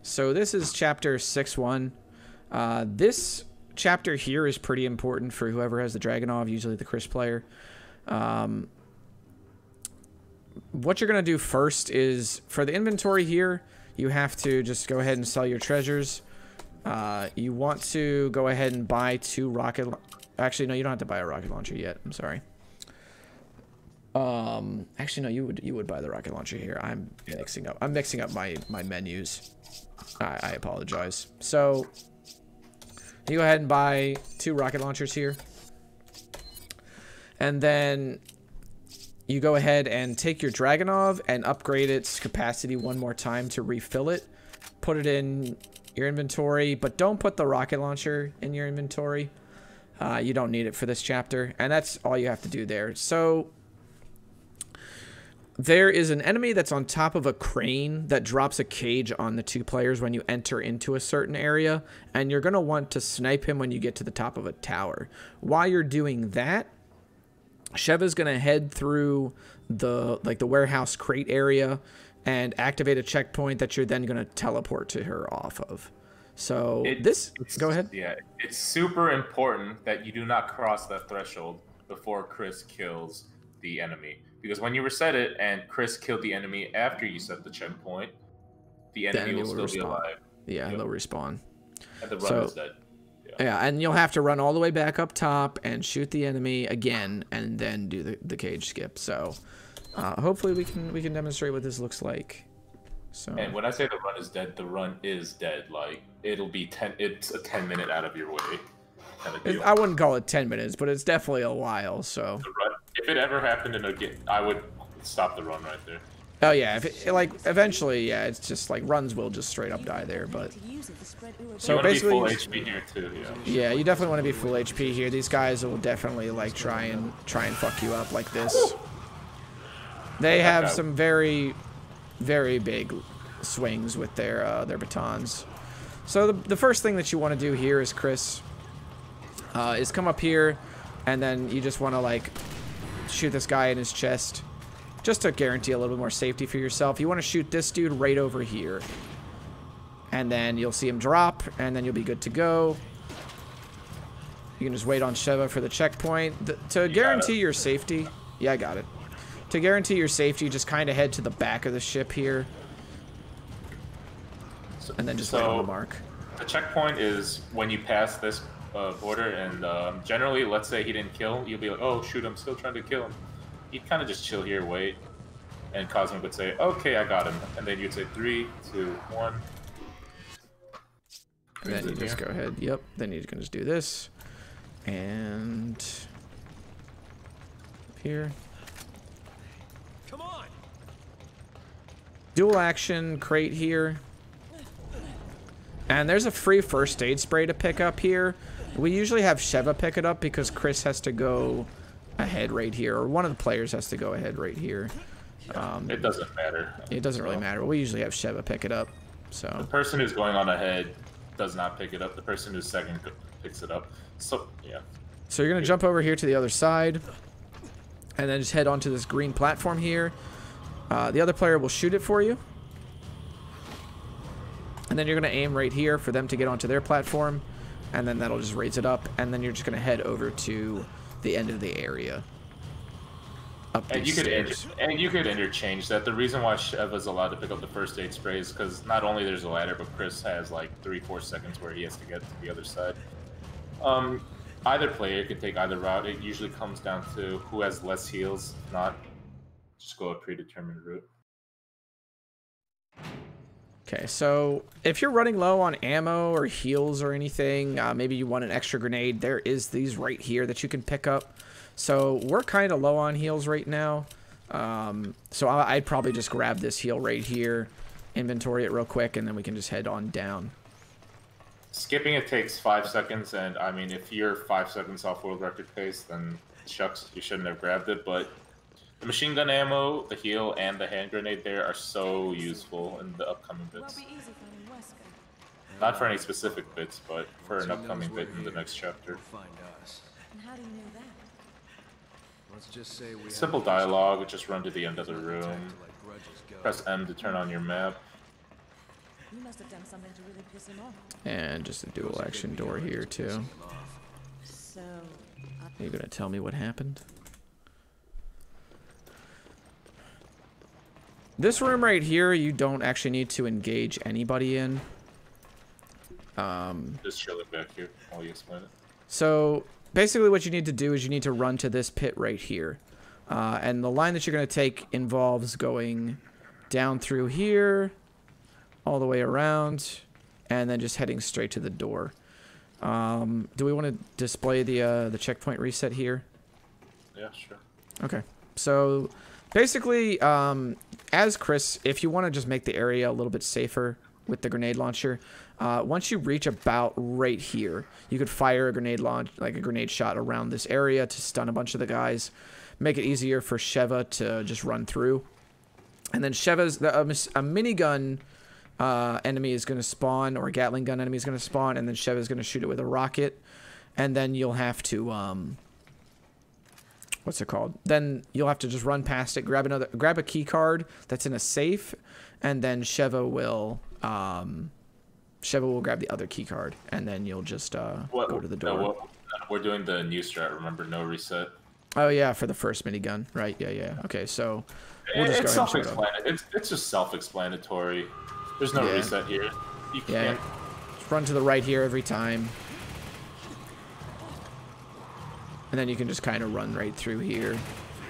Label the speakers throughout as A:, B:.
A: So this is chapter 6.1. This chapter here is pretty important for whoever has the Dragunov, usually the Chris player. What you're going to do first is, for the inventory here, you have to just go ahead and sell your treasures. You want to go ahead and buy 2 rocket... Actually, no, you don't have to buy a rocket launcher yet. I'm sorry. Actually, no, you would buy the rocket launcher here. I'm mixing up my menus. I apologize. So, you go ahead and buy 2 rocket launchers here. And then you go ahead and take your Dragunov and upgrade its capacity one more time to refill it. Put it in your inventory, but don't put the rocket launcher in your inventory. You don't need it for this chapter, and that's all you have to do there. So there is an enemy that's on top of a crane that drops a cage on the 2 players when you enter into a certain area, and you're going to want to snipe him when you get to the top of a tower. While you're doing that, Sheva's going to head through the warehouse crate area and activate a checkpoint that you're then going to teleport to her off of. So go ahead.
B: Yeah, it's super important that you do not cross that threshold before Chris kills the enemy. Because when you reset it and Chris killed the enemy after you set the checkpoint, the enemy will still be alive.
A: Yeah, they'll respawn.
B: And the run is dead.
A: Yeah, and you'll have to run all the way back up top and shoot the enemy again, and then do the cage skip. So, hopefully we can demonstrate what this looks like. So.
B: And when I say the run is dead, the run is dead. Like it'll be it's a 10-minute out of your way kind of deal.
A: I wouldn't call it 10 minutes, but it's definitely a while. So.
B: The run, if it ever happened in a game, I would stop the run right there.
A: Oh yeah, eventually, yeah, it's just like runs will just straight up die there, but.
B: So you basically, be full HP here too,
A: yeah, you definitely want to be full HP here. These guys will definitely like try and fuck you up like this. They have some very, very big swings with their batons. So the first thing that you want to do here is Chris, is come up here, and then you just want to like shoot this guy in his chest. Just to guarantee a little bit more safety for yourself. You want to shoot this dude right over here. And then you'll see him drop, and then you'll be good to go. You can just wait on Sheva for the checkpoint. To guarantee your safety... Yeah, I got it. To guarantee your safety, just kind of head to the back of the ship here. And then just wait on the mark.
B: The checkpoint is when you pass this border, and generally, let's say he didn't kill, you'll be like, oh, shoot, I'm still trying to kill him. You'd kind of just chill here, wait, and Cosmic would say, okay, I got him. And then you'd say 3, 2, 1.
A: And then you just go ahead, yep, then you can just do this. And here.
C: Come on.
A: Dual action crate here. And there's a free first aid spray to pick up here. We usually have Sheva pick it up because Chris has to go ahead right here, or one of the players has to go ahead right here.
B: It doesn't matter.
A: It doesn't really matter. We usually have Sheva pick it up. So
B: the person who's going on ahead does not pick it up. The person who's second picks it up. So yeah.
A: So you're gonna jump over here to the other side, and then just head onto this green platform here. The other player will shoot it for you, and then you're gonna aim right here for them to get onto their platform, and then that'll just raise it up, and then you're just gonna head over to the end of the area.
B: And you could interchange that. The reason why Sheva's allowed to pick up the first aid spray is because not only there's a ladder, but Chris has like 3-4 seconds where he has to get to the other side. Either player can take either route. It usually comes down to who has less heals. If not, just go a predetermined route.
A: Okay, so if you're running low on ammo or heals or anything, maybe you want an extra grenade, there is these right here that you can pick up. So we're kind of low on heals right now. So I'd probably just grab this heal right here, inventory it real quick, and then we can just head on down.
B: Skipping it takes 5 seconds, and I mean, if you're 5 seconds off world record pace, then shucks, you shouldn't have grabbed it, but the machine gun ammo, the heal, and the hand grenade there are so useful in the upcoming bits. Not for any specific bits, but for an upcoming bit in the next chapter. Simple dialogue, just run to the end of the room. Press M to turn on your map.
D: You must have done something to really piss him off.
A: And just a dual action door here too.
D: So,
A: Are you gonna tell me what happened? This room right here, you don't actually need to engage anybody in.
B: Just chilling back here while you explain it.
A: So basically what you need to do is you need to run to this pit right here. And the line that you're going to take involves going down through here, all the way around, and then just heading straight to the door. Do we want to display the checkpoint reset here?
B: Yeah, sure.
A: Okay. So basically, as Chris, if you want to just make the area a little bit safer with the grenade launcher, once you reach about right here, you could fire a grenade like a grenade shot around this area to stun a bunch of the guys, make it easier for Sheva to just run through. And then Sheva's a minigun enemy is going to spawn, or a Gatling gun enemy is going to spawn, and then Sheva's going to shoot it with a rocket, and then you'll have to what's it called? Then you'll have to just run past it, grab a key card that's in a safe, and then Sheva will grab the other key card, and then you'll just go to the door.
B: No, we're doing the new strat. Remember, no reset.
A: Oh yeah, for the first minigun, right? Yeah. Okay, so we'll just
B: it's
A: go ahead and show it.
B: It's just self-explanatory. There's no reset here. You can't.
A: Just run to the right here every time. And then you can just kind of run right through here.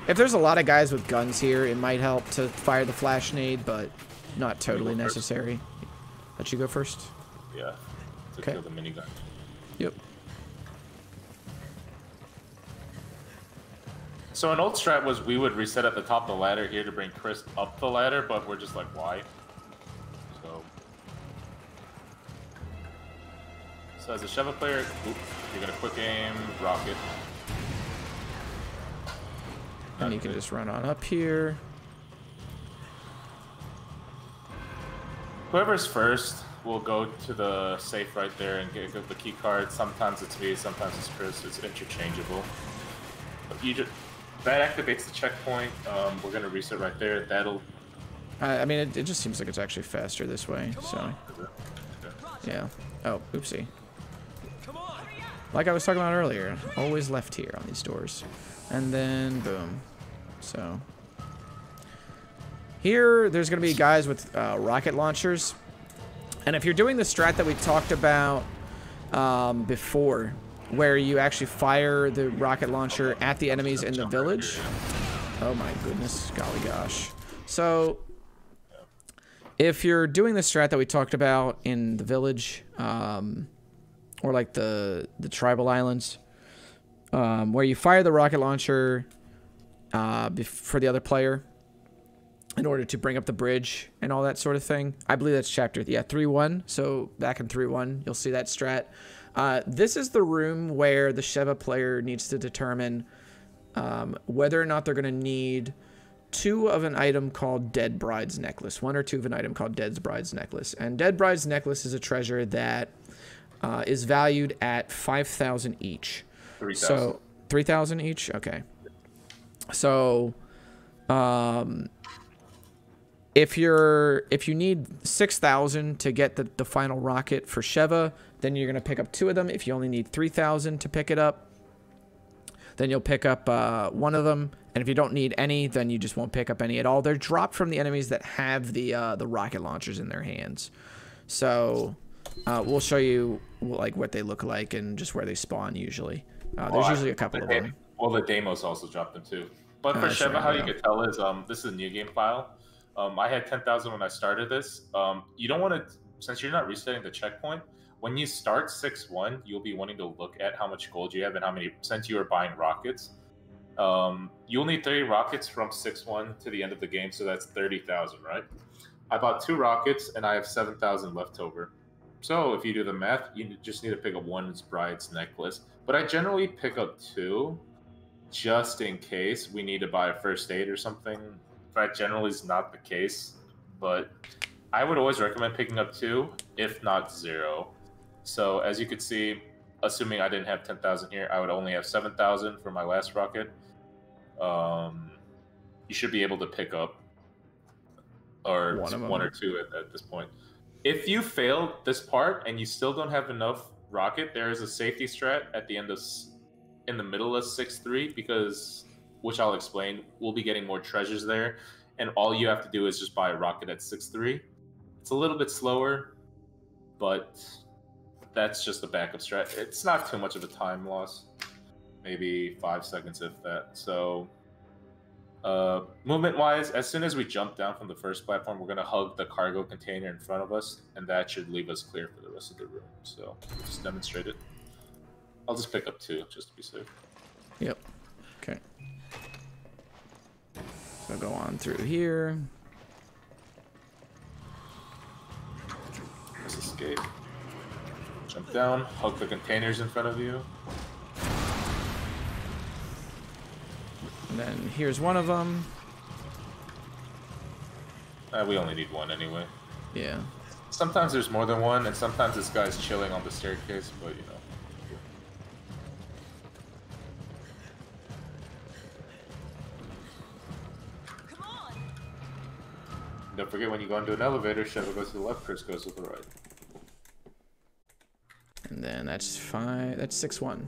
A: If there's a lot of guys with guns here, it might help to fire the flash nade, but not totally necessary. Let you go first?
B: Yeah. To kill the minigun.
A: Yep.
B: So an old strat was we would reset at the top of the ladder here to bring Chris up the ladder, but we're just like, why? So as a Sheva player, you're gonna quick aim, rocket.
A: And you can just run on up here.
B: Whoever's first will go to the safe right there and get the key card. Sometimes it's me, sometimes it's Chris. It's interchangeable. But that activates the checkpoint. We're gonna reset right there. That'll.
A: I mean, it just seems like it's actually faster this way. So. Yeah. Oh, oopsie. Like I was talking about earlier, always left here on these doors. And then, boom. So. Here, there's going to be guys with rocket launchers. And if you're doing the strat that we talked about before, where you actually fire the rocket launcher at the enemies in the village. Oh my goodness, golly gosh. So, if you're doing the strat that we talked about in the village, or like the tribal islands, where you fire the rocket launcher for the other player in order to bring up the bridge and all that sort of thing. I believe that's chapter 3.1. So back in 3.1, you'll see that strat. This is the room where the Sheva player needs to determine whether or not they're going to need 2 of an item called Dead Bride's Necklace. 1 or 2 of an item called Dead Bride's Necklace. And Dead Bride's Necklace is a treasure that is valued at 5,000 each.
B: 3,000.
A: So 3,000 each. Okay. So, if you need 6,000 to get the final rocket for Sheva, then you're gonna pick up 2 of them. If you only need 3,000 to pick it up, then you'll pick up 1 of them. And if you don't need any, then you just won't pick up any at all. They're dropped from the enemies that have the rocket launchers in their hands. So. We'll show you like what they look like and just where they spawn usually. There's usually a couple of them.
B: Well, the demos also dropped them too. But for Sheva, right, how you could tell is this is a new game file. I had 10,000 when I started this. You don't want to, since you're not resetting the checkpoint, when you start 6-1, you'll be wanting to look at how much gold you have and how many, since you are buying rockets. You'll need 30 rockets from 6-1 to the end of the game, so that's 30,000, right? I bought 2 rockets and I have 7,000 left over. So if you do the math, you just need to pick up 1 Bride's Necklace. But I generally pick up 2 just in case we need to buy a first aid or something. That generally is not the case, but I would always recommend picking up 2, if not 0. So as you could see, assuming I didn't have 10,000 here, I would only have 7,000 for my last rocket. You should be able to pick up or 1 or 2 at this point. If you failed this part and you still don't have enough rocket, there is a safety strat at the end of in the middle of 6-3 because, which I'll explain, we'll be getting more treasures there, and all you have to do is just buy a rocket at 6-3. It's a little bit slower, but that's just a backup strat. It's not too much of a time loss, maybe 5 seconds if that. So movement-wise, as soon as we jump down from the first platform, we're going to hug the cargo container in front of us, and that should leave us clear for the rest of the room. So we'll just demonstrate it. I'll just pick up 2, just to be safe.
A: Yep. Okay. So go on through here.
B: Let's escape. Jump down, hug the containers in front of you.
A: And then here's one of them.
B: We only need 1 anyway.
A: Yeah.
B: Sometimes there's more than 1, and sometimes this guy's chilling on the staircase, but you know.
D: Come on.
B: Don't forget when you go into an elevator, Sheva goes to the left, Chris goes to the right.
A: And then that's 5. That's 6-1.